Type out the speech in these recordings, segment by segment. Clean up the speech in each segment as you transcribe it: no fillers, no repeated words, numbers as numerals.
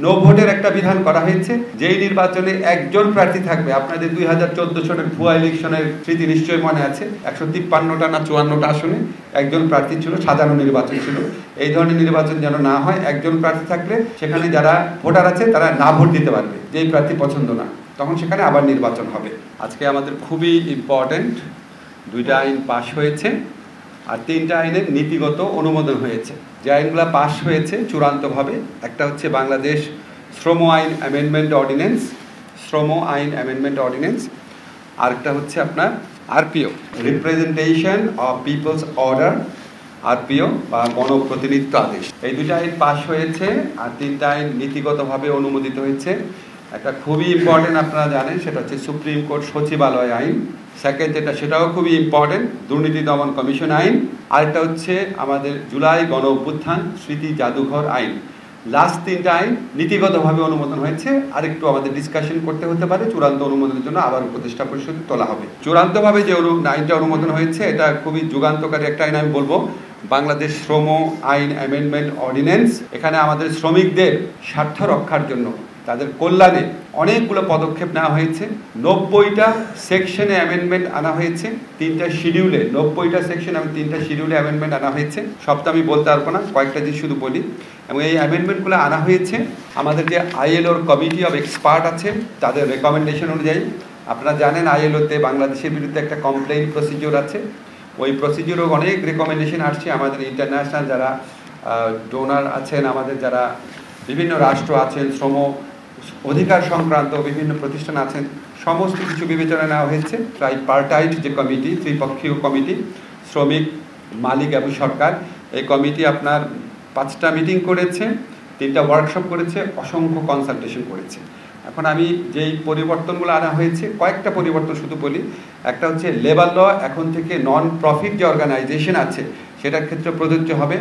No ভোটের একটা বিধান করা হয়েছে, যেই নির্বাচনে একজন প্রার্থী থাকবে। আপনাদের 2014 সনের ভুয়া ইলেকশনের স্মৃতি নিশ্চয়ই মনে আছে, 153টা না 54টা আসনে একজন প্রার্থী ছিল, সাধারণ নির্বাচন ছিল। এই ধরনের নির্বাচন যেন না হয়, একজন প্রার্থী থাকলে সেখানে যারা ভোটার আছে তারা না ভোট দিতে পারবে, যেই প্রার্থী পছন্দ না, তখন সেখানে আবার নির্বাচন হবে। আজকে আমাদের খুবই ইম্পর্টেন্ট, 2টা আইন পাশ হয়েছে আর 3টা আইনের নীতিগত অনুমোদন হয়েছে। যে আইনগুলো পাশ হয়েছে চূড়ান্তভাবে, একটা হচ্ছে বাংলাদেশ শ্রম আইন অ্যামেন্ডমেন্ট অর্ডিন্যান্স, আরেকটা হচ্ছে আপনার RPO, representation of people's order, RPO বা গণপ্রতিনিধিত্ব আদেশ। এই 2টা আইন পাশ হয়েছে আর 3টা আইন নীতিগতভাবে অনুমোদিত হয়েছে। একটা খুবই ইম্পর্টেন্ট আপনারা জানেন, সেটা হচ্ছে সুপ্রিম কোর্ট সচিবালয় আইন। সেকেন্ড সেটাও খুবই ইম্পর্টেন্ট, দুর্নীতি দমন কমিশন আইন। আরেকটা হচ্ছে আমাদের জুলাই গণ অভ্যুত্থান স্মৃতি জাদুঘর আইন। লাস্ট 3টা আইন নীতিগতভাবে অনুমোদন হয়েছে, আরেকটু আমাদের ডিসকাশন করতে হতে পারে। চূড়ান্ত অনুমোদনের জন্য আবার উপদেষ্টা পরিষদে তোলা হবে। চূড়ান্তভাবে যে আইনটা অনুমোদন হয়েছে, এটা খুবই যুগান্তকারী একটা আইন আমি বলবো, বাংলাদেশ শ্রম আইন অ্যামেন্ডমেন্ট অর্ডিন্যান্স। এখানে আমাদের শ্রমিকদের স্বার্থ রক্ষার জন্য, তাদের কল্যাণে অনেকগুলো পদক্ষেপ নেওয়া হয়েছে। 90টা সেকশনে অ্যামেন্ডমেন্ট আনা হয়েছে, 3টা শিডিউলে, 90টা সেকশন এবং 3টা শিডিউলে অ্যামেন্ডমেন্ট আনা হয়েছে। সবটা আমি বলতে পারবো না, কয়েকটা জিনিস শুধু বলি। এবং এই অ্যামেন্ডমেন্টগুলো আনা হয়েছে আমাদের যে আইএলওর কমিটি অফ এক্সপার্ট আছে তাদের রেকমেন্ডেশন অনুযায়ী। আপনারা জানেন আইএলওতে বাংলাদেশের বিরুদ্ধে একটা কমপ্লেইন প্রসিডিওর আছে, ওই প্রসিডিওরও অনেক রেকমেন্ডেশন আসছে। আমাদের ইন্টারন্যাশনাল যারা ডোনার আছেন, আমাদের যারা বিভিন্ন রাষ্ট্র আছেন, শ্রম অধিকার সংক্রান্ত বিভিন্ন প্রতিষ্ঠান আছেন, সমস্ত কিছু বিবেচনা নেওয়া হয়েছে। ট্রাইপার্টাইট যে কমিটি, ত্রিপক্ষীয় কমিটি, শ্রমিক, মালিক এবং সরকার, এই কমিটি আপনার 5টা মিটিং করেছে, 3টা ওয়ার্কশপ করেছে, অসংখ্য কনসালটেশন করেছে। এখন আমি যেই পরিবর্তনগুলো আনা হয়েছে, কয়েকটা পরিবর্তন শুধু বলি। একটা হচ্ছে লেবার ল এখন থেকে নন প্রফিট যে অর্গানাইজেশন আছে সেটার ক্ষেত্রে প্রযোজ্য হবে।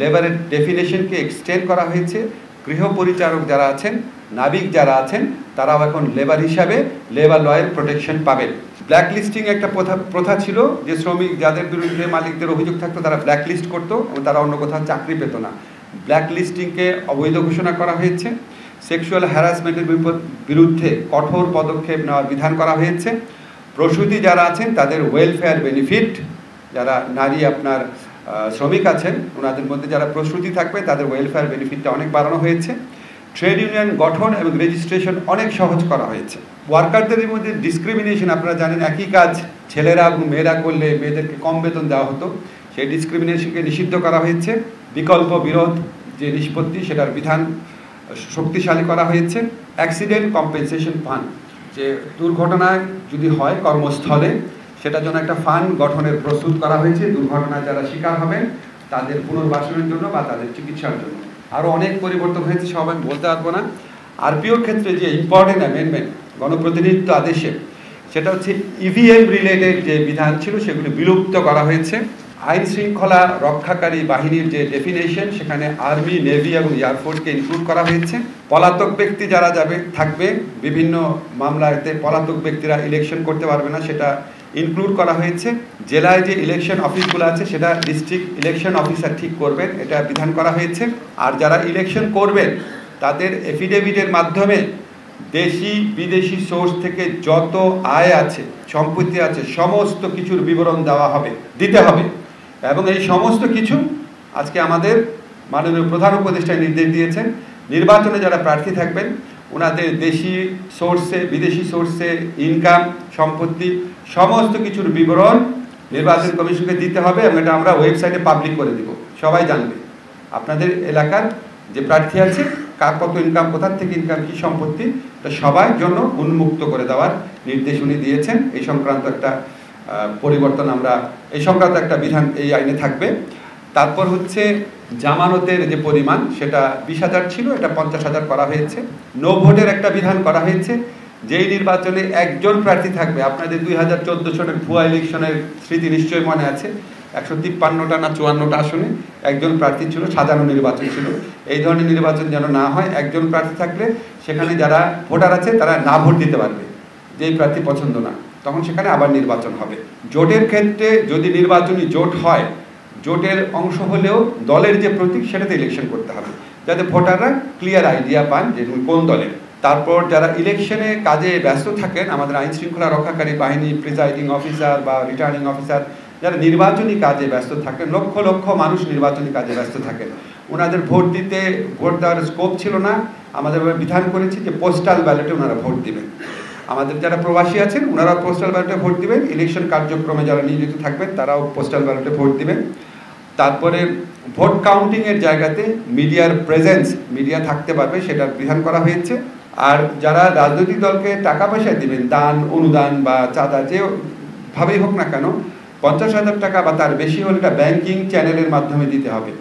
লেবারের ডেফিনেশনকে এক্সটেন্ড করা হয়েছে। গৃহ পরিচারক যারা আছেন, নাবিক যারা আছেন, তারাও এখন লেবার হিসাবে লেবার লয়ের প্রোটেকশন পাবেন। ব্ল্যাক লিস্টিং একটা প্রথা ছিল, যে শ্রমিক যাদের বিরুদ্ধে মালিকদের অভিযোগ থাকতো তারা ব্ল্যাক লিস্ট করতো এবং তারা অন্য কোথাও চাকরি পেত না। ব্ল্যাক লিস্টিংকে অবৈধ ঘোষণা করা হয়েছে। সেক্সুয়াল হ্যারাসমেন্টের বিরুদ্ধে কঠোর পদক্ষেপ নেওয়ার বিধান করা হয়েছে। প্রসূতি যারা আছেন তাদের ওয়েলফেয়ার বেনিফিট, যারা নারী আপনার শ্রমিক আছেন ওনাদের মধ্যে যারা প্রসূতি থাকবে তাদের ওয়েলফেয়ার বেনিফিটটা অনেক বাড়ানো হয়েছে। ট্রেড ইউনিয়ন গঠন এবং রেজিস্ট্রেশন অনেক সহজ করা হয়েছে। ওয়ার্কারদের মধ্যে ডিসক্রিমিনেশন, আপনারা জানেন একই কাজ ছেলেরা এবং মেয়েরা করলে মেয়েদেরকে কম বেতন দেওয়া হতো, সেই ডিসক্রিমিনেশনকে নিষিদ্ধ করা হয়েছে। বিকল্প বিরোধ যে নিষ্পত্তি, সেটার বিধান শক্তিশালী করা হয়েছে। অ্যাক্সিডেন্ট কম্পেনসেশন ফান্ড, যে দুর্ঘটনায় যদি হয় কর্মস্থলে, সেটার জন্য একটা ফান্ড গঠনের প্রস্তুত করা হয়েছে। দুর্ঘটনায় যারা শিকার হবেন তাদের পুনর্বাসনের জন্য বা তাদের চিকিৎসার জন্য। আরও অনেক পরিবর্তন হয়েছে, সব আমি বলতে পারবো না। আরপিওর ক্ষেত্রে যে ইম্পর্টেন্ট অ্যামেন্ডমেন্ট গণপ্রতিনিধিত্ব আদেশে, সেটা হচ্ছে ইভিএম রিলেটেড যে বিধান ছিল সেগুলি বিলুপ্ত করা হয়েছে। আইন শৃঙ্খলা রক্ষাকারী বাহিনীর যে ডেফিনেশন, সেখানে আর্মি, নেভি এবং এয়ারফোর্সকে ইনক্লুড করা হয়েছে। পলাতক ব্যক্তি যারা থাকবে বিভিন্ন মামলাতে, পলাতক ব্যক্তিরা ইলেকশন করতে পারবে না, সেটা ইনক্লুড করা হয়েছে। জেলায় যে ইলেকশন অফিসগুলো আছে সেটা ডিস্ট্রিক্ট ইলেকশন অফিসার ঠিক করবেন, এটা বিধান করা হয়েছে। আর যারা ইলেকশন করবেন তাদের এফিডেভিটের মাধ্যমে দেশি বিদেশি সোর্স থেকে যত আয় আছে, সম্পত্তি আছে, সমস্ত কিছুর বিবরণ দিতে হবে। এবং এই সমস্ত কিছু আজকে আমাদের মাননীয় প্রধান উপদেষ্টা নির্দেশ দিয়েছেন, নির্বাচনে যারা প্রার্থী থাকবেন ওনাদের দেশি সোর্সে, বিদেশি সোর্সে ইনকাম, সম্পত্তি, সমস্ত কিছুর বিবরণ নির্বাচন কমিশনকে দিতে হবে। এবং এটা আমরা ওয়েবসাইটে পাবলিক করে দিব, সবাই জানবে। আপনাদের এলাকার যে প্রার্থী আছে কার কত ইনকাম, কোথার থেকে ইনকাম, কী সম্পত্তি, এটা সবার জন্য উন্মুক্ত করে দেওয়ার নির্দেশ উনি দিয়েছেন। এই সংক্রান্ত একটা পরিবর্তন এই সংক্রান্ত একটা বিধান এই আইনে থাকবে। তারপর হচ্ছে জামানতের যে পরিমাণ, সেটা 20,000 ছিল, এটা 50,000 করা হয়েছে। নো ভোটের একটা বিধান করা হয়েছে, যেই নির্বাচনে একজন প্রার্থী থাকবে। আপনাদের 2014 সনের ভুয়া ইলেকশনের স্মৃতি নিশ্চয়ই মনে আছে, 153টা না 54টা আসনে একজন প্রার্থী ছিল, সাধারণ নির্বাচন ছিল। এই ধরনের নির্বাচন যেন না হয়, একজন প্রার্থী থাকলে সেখানে যারা ভোটার আছে তারা না ভোট দিতে পারবে, যেই প্রার্থী পছন্দ না, তখন সেখানে আবার নির্বাচন হবে। জোটের ক্ষেত্রে যদি নির্বাচনী জোট হয়, জোটের অংশ হলেও দলের যে প্রতীক সেটাতে ইলেকশন করতে হবে। যাতে ভোটাররা ক্লিয়ার আইডিয়া পান যে কোন দলের। তারপর যারা ইলেকশনে কাজে ব্যস্ত থাকেন, আমাদের আইন শৃঙ্খলা রক্ষাকারী বাহিনী, প্রিজাইডিং অফিসার বা রিটার্নিং অফিসার, যারা নির্বাচনী কাজে ব্যস্ত থাকেন, লক্ষ লক্ষ মানুষ নির্বাচনী কাজে ব্যস্ত থাকেন, ওনাদের ভোট দেওয়ার স্কোপ ছিল না। আমাদের বিধান করেছি যে পোস্টাল ব্যালটে ওনারা ভোট দিবেন। আমাদের যারা প্রবাসী আছেন ওনারাও পোস্টাল ব্যালটে ভোট দিবেন। ইলেকশন কার্যক্রমে যারা নিয়োজিত থাকবেন তারাও পোস্টাল ব্যালটে ভোট দিবেন। তারপরে ভোট কাউন্টিংয়ের জায়গাতে মিডিয়ার প্রেজেন্স, মিডিয়া থাকতে পারবে, সেটার বিধান করা হয়েছে। আর যারা রাজনৈতিক দলকে টাকা পয়সা দিবেন, দান, অনুদান বা চাঁদা যেভাবেই হোক না কেন, 50,000 টাকা বা তার বেশি হলে এটা ব্যাংকিং চ্যানেলের মাধ্যমে দিতে হবে।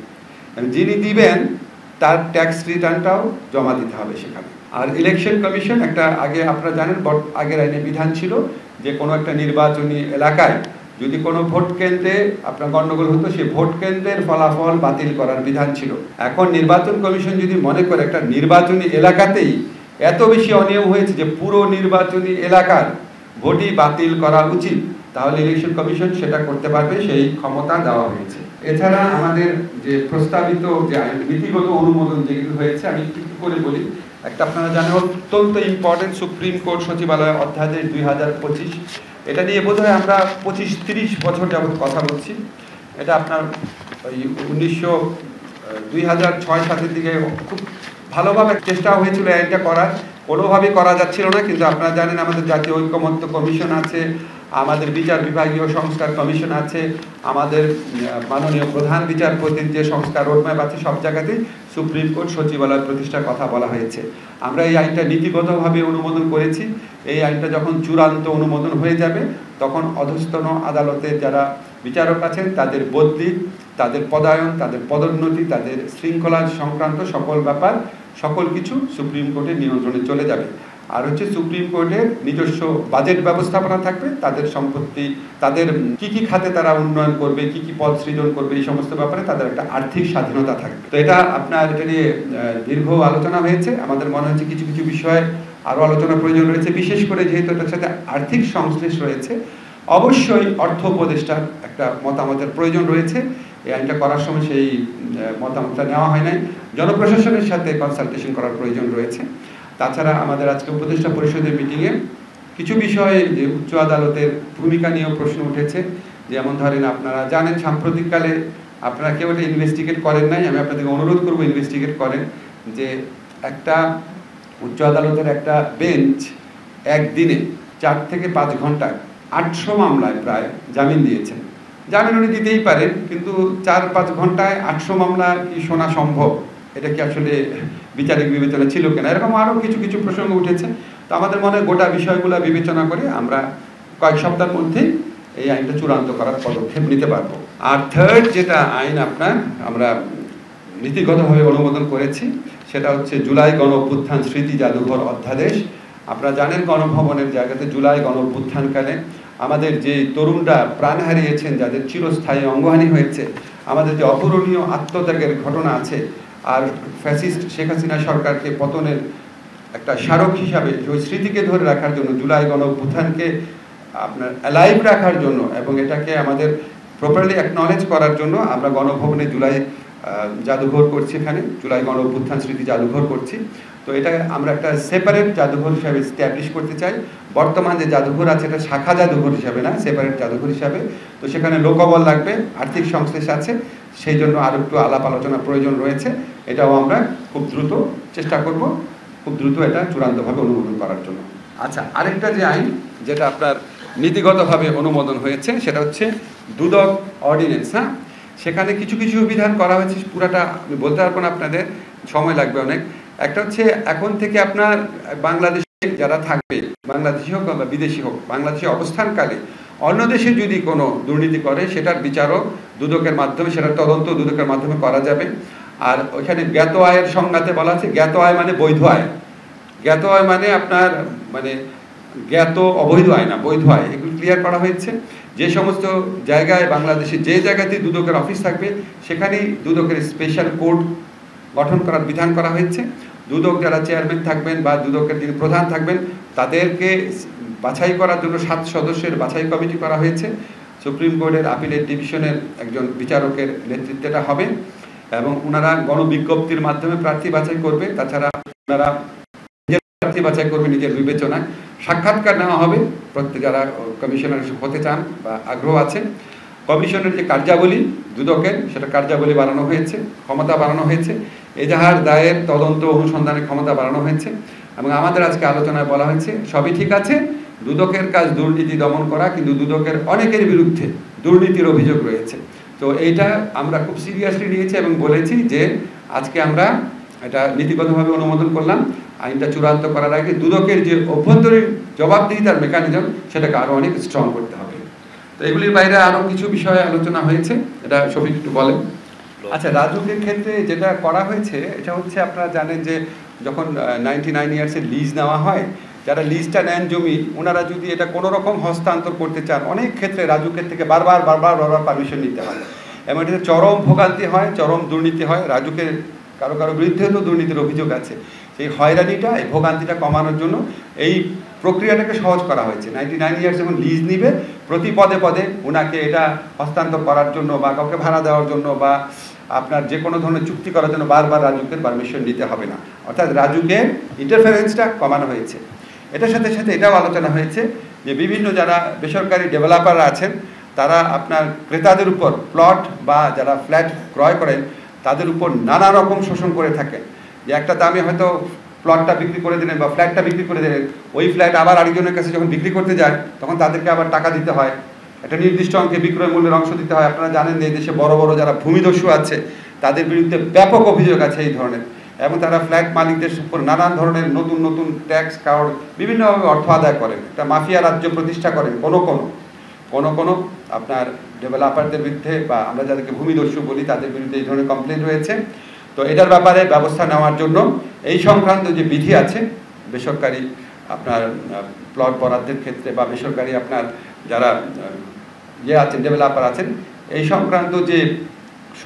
যিনি দিবেন তার ট্যাক্স রিটার্নটাও জমা দিতে হবে সেখানে। আর ইলেকশন কমিশন একটা, আগে আপনারা জানেন আগের আইনে বিধান ছিল যে কোনো একটা নির্বাচনী এলাকায় যদি কোনো ভোট কেন্দ্রে আপনার গণ্ডগোল হতো, সেই ভোট কেন্দ্রের ফলাফল বাতিল করার বিধান ছিল। এখন নির্বাচন কমিশন যদি মনে করে একটা নির্বাচনী এলাকাতেই এত বেশি অনিয়ম হয়েছে যে পুরো নির্বাচনী এলাকার ভোটই বাতিল করা উচিত, তাহলে ইলেকশন কমিশন সেটা করতে পারবে, সেই ক্ষমতা দেওয়া হয়েছে। এছাড়া আমাদের যে প্রস্তাবিত যে নীতিগত অনুমোদন যেগুলো হয়েছে, আমি একটু করে বলি। একটা আপনারা জানেন অত্যন্ত ইম্পর্টেন্ট সুপ্রিম কোর্ট সচিবালয় অধ্যাদেশ 2025, এটা নিয়ে বোধহয় আমরা 25-30 বছর যাবৎ কথা বলছি। এটা আপনার ওই 2006-07 দিকে খুব ভালোভাবে চেষ্টা হয়েছিল আইনটা করার, কোনোভাবেই করা যাচ্ছিল না। কিন্তু আপনারা জানেন আমাদের জাতীয় ঐকমত্য কমিশন আছে, আমাদের বিচার বিভাগীয় সংস্কার কমিশন আছে, আমাদের মাননীয় প্রধান বিচারপতির যে সংস্কার রোডম্যাপ আছে, সব জায়গাতেই সুপ্রিম কোর্ট সচিবালয় প্রতিষ্ঠার কথা বলা হয়েছে। আমরা এই আইনটা নীতিগতভাবে অনুমোদন করেছি। এই আইনটা যখন চূড়ান্ত অনুমোদন হয়ে যাবে, তখন অধস্তন আদালতের যারা বিচারক আছেন তাদের বদলি, তাদের পদায়ন, তাদের পদোন্নতি, তাদের শৃঙ্খলা সংক্রান্ত সকল ব্যাপার, সকল কিছু সুপ্রিম কোর্টের নিয়ন্ত্রণে চলে যাবে। আর হচ্ছে সুপ্রিম কোর্টের নিজস্ব বাজেট ব্যবস্থাপনা থাকবে, তাদের সম্পত্তি, তাদের কি কি খাতে তারা উন্নয়ন করবে, কি কি পদ সৃজন করবে, এই সমস্ত ব্যাপারে তাদের একটা আর্থিক স্বাধীনতা থাকবে। তো এটা এটা নিয়ে দীর্ঘ আলোচনা হয়েছে। আমাদের মনে হচ্ছে কিছু কিছু বিষয়ে আরও আলোচনার প্রয়োজন রয়েছে, বিশেষ করে যেহেতু এটার সাথে আর্থিক সংশ্লেষ রয়েছে, অবশ্যই অর্থ উপদেষ্টার একটা মতামতের প্রয়োজন রয়েছে। এই আইনটা করার সময় সেই মতামতটা নেওয়া হয় নাই। জনপ্রশাসনের সাথে কনসালটেশন করার প্রয়োজন রয়েছে। তাছাড়া আমাদের আজকে উপদেষ্টা পরিষদের মিটিংয়ে কিছু বিষয়ে যে উচ্চ আদালতের ভূমিকা নিয়েও প্রশ্ন উঠেছে। যেমন ধরেন, আপনারা জানেন সাম্প্রতিককালে আপনারা কেউ এটা ইনভেস্টিগেট করেন নাই, আমি আপনাদেরকে অনুরোধ করবো ইনভেস্টিগেট করেন, যে একটা উচ্চ আদালতের একটা বেঞ্চ একদিনে 4 থেকে 5 ঘন্টায় 800 মামলায় প্রায় জামিন দিয়েছেন। জামিন উনি দিতেই পারেন, কিন্তু 4-5 ঘন্টায় 800 মামলা কি শোনা সম্ভব? এটা কি আসলে বিচারিক বিবেচনা ছিল কিনা? এরকম আরও কিছু কিছু প্রসঙ্গ উঠেছে। তো আমাদের মনে হয় গোটা বিষয়গুলো বিবেচনা করে আমরা কয়েক সপ্তাহের মধ্যেই এই আইনটা চূড়ান্ত করার পদক্ষেপ নিতে পারবো। আর থার্ড যেটা আইন আমরা নীতিগতভাবে অনুমোদন করেছি, সেটা হচ্ছে জুলাই গণ অভ্যুত্থান স্মৃতি জাদুঘর অধ্যাদেশ। আপনারা জানেন গণভবনের জায়গাতে জুলাই গণ অভ্যুত্থানকালে আমাদের যে তরুণরা প্রাণ হারিয়েছেন, যাদের চিরস্থায়ী অঙ্গহানি হয়েছে, আমাদের যে অপূরণীয় আত্মত্যাগের ঘটনা আছে, আর ফ্যাসিস্ট শেখ হাসিনা সরকারকে পতনের একটা স্মারক হিসাবে ওই স্মৃতিকে ধরে রাখার জন্য, জুলাই গণ অভ্যুত্থানকে আপনার অ্যালাইভ রাখার জন্য এবং এটাকে আমাদের প্রপারলি অ্যাকনলেজ করার জন্য আমরা গণভবনে জুলাই জাদুঘর করছি, এখানে জুলাই গণ অভ্যুত্থান স্মৃতি জাদুঘর করছি। তো এটা আমরা একটা সেপারেট জাদুঘর হিসাবে স্ট্যাবলিশ করতে চাই। বর্তমান যে জাদুঘর আছে এটা শাখা জাদুঘর হিসাবে না, সেপারেট জাদুঘর হিসাবে। তো সেখানে লোকবল লাগবে, আর্থিক সংশ্লেষ আছে, সেই জন্য আরও একটু আলাপ আলোচনা প্রয়োজন রয়েছে। এটাও আমরা খুব দ্রুত চেষ্টা করব, খুব দ্রুত এটা চূড়ান্তভাবে অনুমোদন করার জন্য। আচ্ছা, আরেকটা যে আইন যেটা আপনার নীতিগতভাবে অনুমোদন হয়েছে, সেটা হচ্ছে দুদক অর্ডিন্যান্স। হ্যাঁ, সেখানে কিছু কিছু বিধান করা হয়েছে, পুরাটা আমি বলতে পারবো না, আপনাদের সময় লাগবে অনেক। একটা হচ্ছে এখন থেকে আপনার বাংলাদেশে যারা থাকবে, বাংলাদেশি হোক বা বিদেশি হোক, বাংলাদেশে অবস্থানকালে অন্য দেশে যদি কোনো দুর্নীতি করে সেটার বিচারও দুদকের মাধ্যমে, সেটার তদন্ত দুদকের মাধ্যমে করা যাবে। আর ওইখানে জ্ঞাত আয়ের সংজ্ঞাতে বলা আছে, জ্ঞাত আয় মানে বৈধ আয়। জ্ঞাত আয় মানে আপনার জ্ঞাত অবৈধ আয় না, বৈধ আয়, এগুলো ক্লিয়ার করা হয়েছে। যে সমস্ত জায়গায় বাংলাদেশে যে জায়গাতেই দুদকের অফিস থাকবে সেখানেই দুদকের স্পেশাল কোর্ট গঠন করার বিধান করা হয়েছে। দুদক যারা চেয়ারম্যান থাকবেন বা দুদকের যিনি প্রধান থাকবেন তাদেরকে বাছাই করার জন্য 7 সদস্যের বাছাই কমিটি করা হয়েছে। সুপ্রিম কোর্টের আপিলেট ডিভিশনের একজন বিচারকের নেতৃত্বটা হবে। এবং ওনারা গণবিজ্ঞপ্তির মাধ্যমে প্রার্থী বাছাই করবে। তাছাড়া ওনারা প্রার্থী বাছাই করবে নিজের বিবেচনায়। সাক্ষাৎকার নেওয়া হবে প্রত্যেক যারা কমিশনার হতে চান বা আগ্রহ আছে। কমিশনের যে কার্যাবলী দুদকের, সেটা কার্যাবলী বাড়ানো হয়েছে, ক্ষমতা বাড়ানো হয়েছে, এজাহার দায়ের তদন্ত অনুসন্ধানের ক্ষমতা বাড়ানো হয়েছে। এবং আমাদের আজকে আলোচনায় বলা হয়েছে সবই ঠিক আছে, দুদকের কাজ দুর্নীতি দমন করা, কিন্তু দুদকের অনেকের বিরুদ্ধে দুর্নীতির অভিযোগ রয়েছে। তো এইটা আমরা খুব সিরিয়াসলি নিয়েছি এবং বলেছি যে আজকে আমরা এটা নীতিগতভাবে অনুমোদন করলাম। আইনটা চূড়ান্ত করার আগে দুদকের যে অভ্যন্তরীণ জবাবদিহিতার মেকানিজম, সেটাকে আরও অনেক স্ট্রং করতে হবে। তো এগুলির বাইরে আরও কিছু বিষয়ে আলোচনা হয়েছে, এটা শফিক একটু বলেন। আচ্ছা, রাজুকের ক্ষেত্রে যেটা করা হয়েছে এটা হচ্ছে, আপনারা জানেন যে যখন 99 ইয়ার্সের লিজ নেওয়া হয়, যারা লিজটা নেন জমি, ওনারা যদি এটা কোনো রকম হস্তান্তর করতে চান, অনেক ক্ষেত্রে রাজুকের থেকে বারবার পারমিশন নিতে হয় এবং এটাতে চরম ভোগান্তি হয়, চরম দুর্নীতি হয়। রাজুকের কারো বিরুদ্ধে তো দুর্নীতির অভিযোগ আছে। সেই হয়রানিটা, এই ভোগান্তিটা কমানোর জন্য এই প্রক্রিয়াটাকে সহজ করা হয়েছে। 99 ইয়ার্স যখন লিজ নিবে, প্রতি পদে পদে ওনাকে এটা হস্তান্তর করার জন্য বা কাউকে ভাড়া দেওয়ার জন্য বা আপনার যে কোনো ধরনের চুক্তি করার জন্য বারবার রাজুকের পারমিশন নিতে হবে না। অর্থাৎ রাজুকের ইন্টারফারেন্সটা কমানো হয়েছে। এটার সাথে সাথে এটাও আলোচনা হয়েছে যে বিভিন্ন যারা বেসরকারি ডেভেলপাররা আছেন, তারা আপনার ক্রেতাদের উপর প্লট বা যারা ফ্ল্যাট ক্রয় করেন তাদের উপর নানা রকম শোষণ করে থাকেন। যে একটা দামে হয়তো প্লটটা বিক্রি করে দিলেন বা ফ্ল্যাটটা বিক্রি করে দিলেন, ওই ফ্ল্যাট আবার আরেকজনের কাছে যখন বিক্রি করতে যায় তখন তাদেরকে আবার টাকা দিতে হয়, একটা নির্দিষ্ট অঙ্কে বিক্রয় মূল্যের অংশ দিতে হয়। আপনারা জানেন যে এই দেশে বড় বড় যারা ভূমিদস্যু আছে তাদের বিরুদ্ধে ব্যাপক অভিযোগ আছে এই ধরনের, এবং তারা ফ্ল্যাট মালিকদের উপর নানান ধরনের নতুন ট্যাক্স কার্ড বিভিন্নভাবে অর্থ আদায় করেন, একটা মাফিয়া রাজ্য প্রতিষ্ঠা করেন কোনো আপনার ডেভেলপারদের বিরুদ্ধে, বা আমরা যাদেরকে ভূমিদস্যু বলি তাদের বিরুদ্ধে এই ধরনের কমপ্লেন রয়েছে। তো এটার ব্যাপারে ব্যবস্থা নেওয়ার জন্য এই সংক্রান্ত যে বিধি আছে বেসরকারি আপনার প্লট বরাদ্দের ক্ষেত্রে বা বেসরকারি আপনার যারা আছেন ডেভেলপার আছেন, এই সংক্রান্ত যে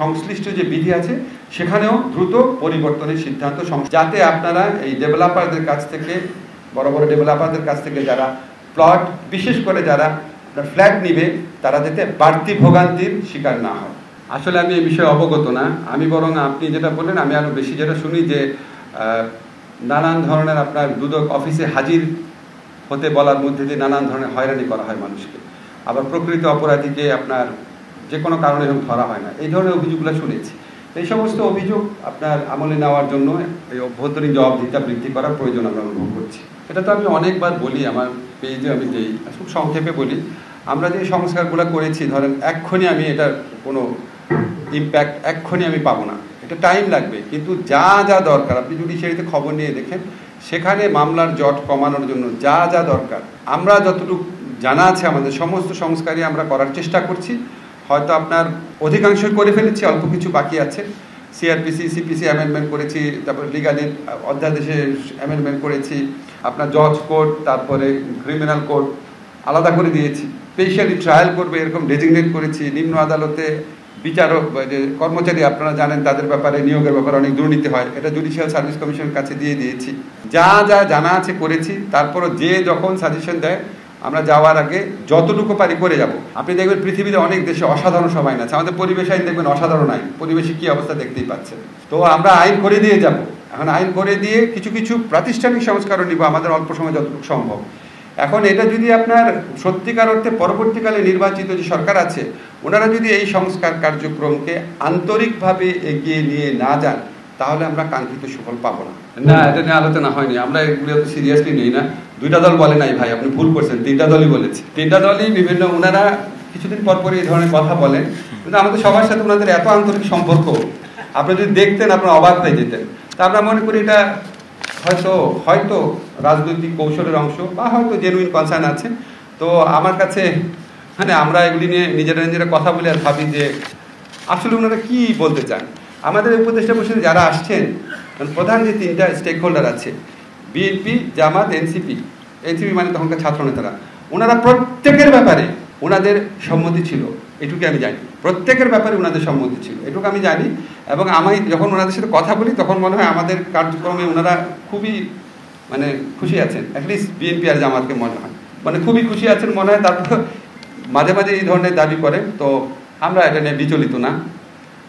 সংশ্লিষ্ট যে বিধি আছে সেখানেও দ্রুত পরিবর্তনের সিদ্ধান্ত, যাতে আপনারা এই ডেভেলপারদের কাছ থেকে, বড় বড় ডেভেলপারদের কাছ থেকে যারা প্লট, বিশেষ করে যারা ফ্ল্যাট নিবে, তারা যাতে বাড়তি ভোগান্তির শিকার না হয়। আসলে আমি এই বিষয়ে অবগত না, আমি বরং আপনি যেটা বললেন আমি আরও বেশি যেটা শুনি যে নানান ধরনের আপনার দুদক অফিসে হাজির হতে বলার মধ্যে দিয়ে নানান ধরনের হয়রানি করা হয় মানুষকে, আবার প্রকৃত অপরাধীকে আপনার যে কোনো কারণে ধরা হয় না, এই ধরনের অভিযোগগুলো শুনেছি। এই সমস্ত অভিযোগ আপনার আমলে নেওয়ার জন্য এই অভ্যন্তরীণ জবাবদিহিতা বৃদ্ধি করার প্রয়োজন আমরা অনুভব করছি। এটা তো আমি অনেকবার বলি, আমার পেজে আমি যেই খুব সংক্ষেপে বলি, আমরা যে সংস্কারগুলো করেছি, ধরেন এক্ষুনি আমি এটার কোনো ইম্প্যাক্ট এক্ষুনি আমি পাবো না, এটা টাইম লাগবে, কিন্তু যা দরকার আপনি জুডিশিয়ারিতে খবর নিয়ে দেখেন, সেখানে মামলার জট কমানোর জন্য যা দরকার আমরা যতটুকু জানা আছে আমাদের সমস্ত সংস্কারই আমরা করার চেষ্টা করছি। হয়তো আপনার অধিকাংশই করে ফেলেছি, অল্প কিছু বাকি আছে। সিআরপিসি, সিপিসি অ্যামেন্ডমেন্ট করেছি, তারপরে লিগালের অধ্যাদেশে অ্যামেন্ডমেন্ট করেছি, আপনার জজ কোড, তারপরে ক্রিমিনাল কোড আলাদা করে দিয়েছি, স্পেশালি ট্রায়াল করবে এরকম ডেজিগনেট করেছি। নিম্ন আদালতে বিচারক যে কর্মচারী আপনারা জানেন তাদের ব্যাপারে, নিয়োগের ব্যাপারে অনেক দুর্নীতি হয়, এটা জুডিশিয়াল সার্ভিস কমিশনের কাছে দিয়ে দিয়েছি। যা জানা আছে করেছি। তারপরও যে যখন সাজেশন দেয় আমরা যাওয়ার আগে যতটুকু পারি করে যাব। আপনি দেখবেন পৃথিবীতে অনেক দেশে অসাধারণ সব আইন আছে, আমাদের পরিবেশ আইন দেখবেন অসাধারণ আইন, পরিবেশে কী অবস্থা দেখতেই পাচ্ছেন। তো আমরা আইন করে দিয়ে যাব, এখন আইন করে দিয়ে কিছু প্রাতিষ্ঠানিক সংস্কারও নিব আমাদের অল্প সময় যতটুকু সম্ভব। এখন এটা যদি আপনার সত্যিকার অর্থে পরবর্তীকালে নির্বাচিত যে সরকার আছে ওনারা যদি এই সংস্কার কার্যক্রমকে আন্তরিকভাবে এগিয়ে নিয়ে না যান, তাহলে আমরা কাঙ্ক্ষিত সুফল পাবো না। এটা নিয়ে আলোচনা হয়নি, আমরা এগুলো তো সিরিয়াসলি নেই না। দুইটা দল বলে নাই ভাই, আপনি ভুল করছেন, তিনটা দলই বলেছে। তিনটা দলই বিভিন্ন, ওনারা কিছুদিন পর এই ধরনের কথা বলেন, কিন্তু আমাদের সবার সাথে ওনাদের এত আন্তরিক সম্পর্ক, আপনি যদি দেখতেন আপনারা অবাক হয়ে যেতেন। তা আমরা মনে করি এটা হয়তো রাজনৈতিক কৌশলের অংশ, বা হয়তো জেনুইন কনসার্ন আছে। তো আমার কাছে আমরা এগুলি নিয়ে নিজেরা কথা বলে আর ভাবি যে আসলে ওনারা কি বলতে চান। আমাদের উপদেষ্টা পরিষদে যারা আসছেন, প্রধান যে তিনটা স্টেক হোল্ডার আছে, বিএনপি, জামাত, এনসিপি মানে তখনকার ছাত্র নেতারা, ওনারা প্রত্যেকের ব্যাপারে ওনাদের সম্মতি ছিল, এটুকু আমি জানি। প্রত্যেকের ব্যাপারে ওনাদের সম্মতি ছিল, এটুকু আমি জানি। এবং আমি যখন ওনাদের সাথে কথা বলি তখন মনে হয় আমাদের কার্যক্রমে ওনারা খুবই খুশি আছেন। অ্যাটলিস্ট বিএনপি আর জামাতকে মনে হয় খুবই খুশি আছেন মনে হয়। তারপর মাঝে মাঝে এই ধরনের দাবি করেন, তো আমরা এটা নিয়ে বিচলিত না।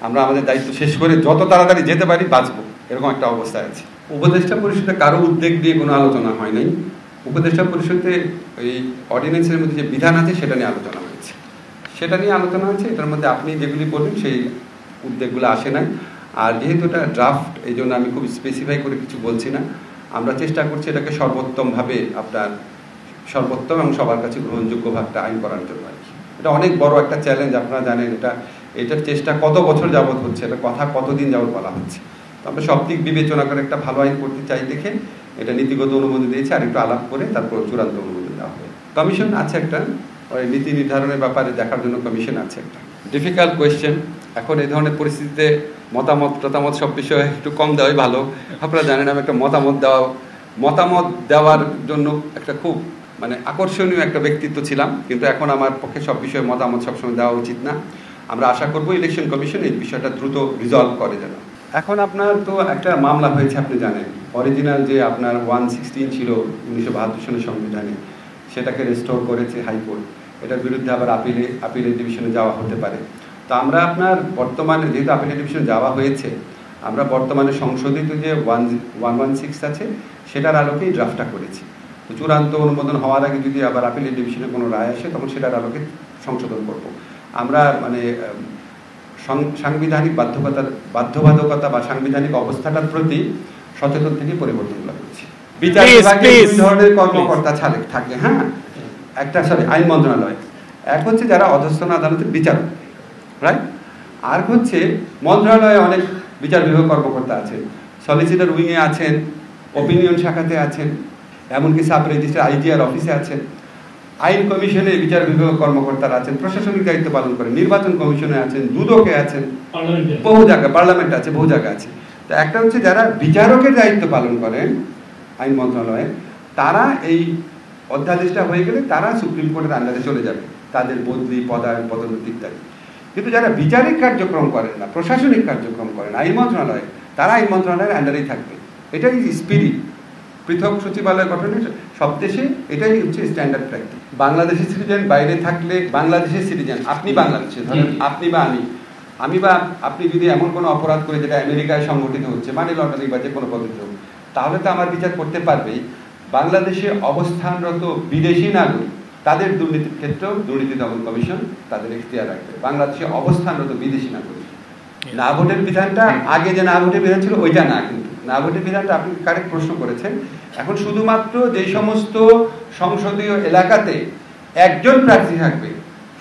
আমরা আমাদের দায়িত্ব শেষ করে যত তাড়াতাড়ি যেতে পারি বাঁচবো, এরকম একটা অবস্থায় আছে। উপদেষ্টা পরিষদে কারো উদ্যোগ দিয়ে কোনো আলোচনা হয় নাই। উপদেষ্টা পরিষদে এই অর্ডিন্যান্সের মধ্যে যে বিধান আছে সেটা নিয়ে আলোচনা হয়েছে, এটার মধ্যে আপনি যেগুলি বলবেন সেই উদ্যোগগুলো আসে নাই। আর যেহেতু এটা ড্রাফট, এই জন্য আমি খুব স্পেসিফাই করে কিছু বলছি না। আমরা চেষ্টা করছি এটাকে সর্বোত্তমভাবে সর্বোত্তম এবং সবার কাছে গ্রহণযোগ্যভাবে একটা আইন করার জন্য আর কি। এটা অনেক বড় একটা চ্যালেঞ্জ, আপনারা জানেন। এটার চেষ্টা কত বছর যাবৎ হচ্ছে, এটা কথা কতদিন যাবৎ বলা হচ্ছে। তো আমরা সব দিক বিবেচনা করে একটা ভালো আইন করতে চাই দেখে এটা নীতিগত অনুমোদন দিয়েছে, আর একটু আলাপ করে তারপর চূড়ান্ত অনুমোদন দেওয়া হবে। কমিশন আছে একটা, ওই নীতি নির্ধারণের ব্যাপারে দেখার জন্য কমিশন আছে একটা। Difficult question. এখন এই ধরনের পরিস্থিতিতে মতামত সব বিষয়ে একটু কম দেওয়াই ভালো। আপনারা জানেন আমি একটা মতামত দেওয়ার জন্য একটা খুব আকর্ষণীয় একটা ব্যক্তিত্ব ছিলাম, কিন্তু এখন আমার পক্ষে সব বিষয়ে মতামত সবসময় দেওয়া উচিত না। আমরা আশা করব ইলেকশন কমিশন এই বিষয়টা দ্রুত রিজলভ করে যেন। এখন আপনার তো একটা মামলা হয়েছে, আপনি জানেন। অরিজিনাল যে আপনার 116 ছিল 1972 সনের সংবিধানে, সেটাকে রেস্টোর করেছে হাইকোর্ট। এটার বিরুদ্ধে আবার আপিলের ডিভিশনে যাওয়া হতে পারে। তো আমরা আপনার বর্তমানে যেহেতু আপিলের ডিভিশনে যাওয়া হয়েছে, আমরা বর্তমানে সংশোধিত যে 116 আছে সেটার আলোকেই ড্রাফটটা করেছি। চূড়ান্ত অনুমোদন হওয়ার আগে যদি আবার আপিলের ডিভিশনে কোনো রায় আসে তখন সেটার আলোকে সংশোধন করব। আমরা সাংবিধানিক বাধ্যবাধকতা বা সাংবিধানিক অবস্থাটার প্রতি সচেতন থেকে পরিবর্তনগুলো করছি। বিচার বিভাগে দুই ধরনের কর্মকর্তা থাকে, হ্যাঁ। একটা আইন মন্ত্রণালয়, এক হচ্ছে যারা অধস্তন আদালতের বিচারক, রাইট। আর হচ্ছে মন্ত্রণালয়ে অনেক বিচার বিভাগ কর্মকর্তা আছেন, সলিসিটর উইংয়ে আছেন, অপিনিয়ন শাখাতে আছেন, এমনকি সাব রেজিস্ট্রার আইজিআর অফিসে আছেন, আইন কমিশনে বিচার বিভাগ কর্মকর্তারা আছেন, প্রশাসনিক দায়িত্ব পালন করেন, নির্বাচন কমিশনে আছেন, দুদকে আছেন, বহু জায়গায়, পার্লামেন্ট আছে, বহু জায়গা আছে। তো একটা হচ্ছে যারা বিচারকের দায়িত্ব পালন করেন আইন মন্ত্রণালয়ে, তারা এই অধ্যাদেশটা হয়ে গেলে তারা সুপ্রিম কোর্টের আন্ডারে চলে যাবে, তাদের বদলি, পদোন্নতি ইত্যাদি। কিন্তু যারা বিচারিক কার্যক্রম করেন না, প্রশাসনিক কার্যক্রম করেন আইন মন্ত্রণালয়ে, তারা আইন মন্ত্রণালয়ের আন্ডারেই থাকবে। এটাই স্পিরিট। পৃথক সচিবালয় গঠনের সব দেশে এটাই হচ্ছে স্ট্যান্ডার্ড প্র্যাকটিস। বাংলাদেশের সিটিজেন বাইরে থাকলে, বাংলাদেশের সিটিজেন, আপনি বাংলাদেশে, ধরেন আপনি বা আমি বা আপনি যদি এমন কোনো অপরাধ করে যেটা আমেরিকায় সংগঠিত হচ্ছে, মানি লন্ডারিং বা যে কোনো পদ্ধতি হোক, তাহলে তো আমার বিচার করতে পারবেই। বাংলাদেশে অবস্থানরত বিদেশি নাগরিক, তাদের দুর্নীতির ক্ষেত্রেও দুর্নীতি দমন কমিশন তাদের এখতিয়ার রাখবে। বাংলাদেশে অবস্থানরত বিদেশি নাগরিক। না ভোটের বিধানটা আগে যে না ভোটের বিধান ছিল ওইটা না, কিন্তু না ভোটের বিধানটা আপনি কারেক্ট প্রশ্ন করেছেন। এখন শুধুমাত্র যে সমস্ত সংসদীয় এলাকাতে একজন প্রার্থী থাকবে,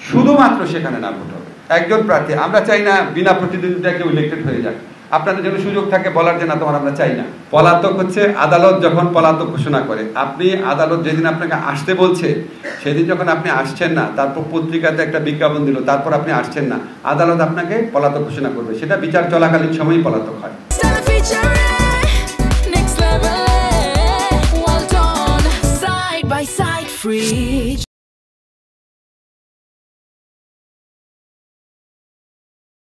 শুধুমাত্র সেখানে না ভোট হবে। একজন প্রার্থী, আমরা চাই না বিনা প্রতিদ্বন্দ্বিতা কেউ ইলেক্টেড হয়ে যাক। আপনাদের জন্য সুযোগ থাকে বলার যে না তোমার আমরা চাই না। পলাতক হচ্ছে আদালত যখন পলাতক ঘোষণা করে, আপনি আদালত যেদিন আপনাকে আসতে বলছে সেদিন যখন আপনি আসছেন না, তারপর পত্রিকাতে একটা বিজ্ঞাপন দিল, তারপর আপনি আসছেন না, আদালত আপনাকে পলাতক ঘোষণা করবে। সেটা বিচার চলাকালীন সময়ই পলাতক হয়।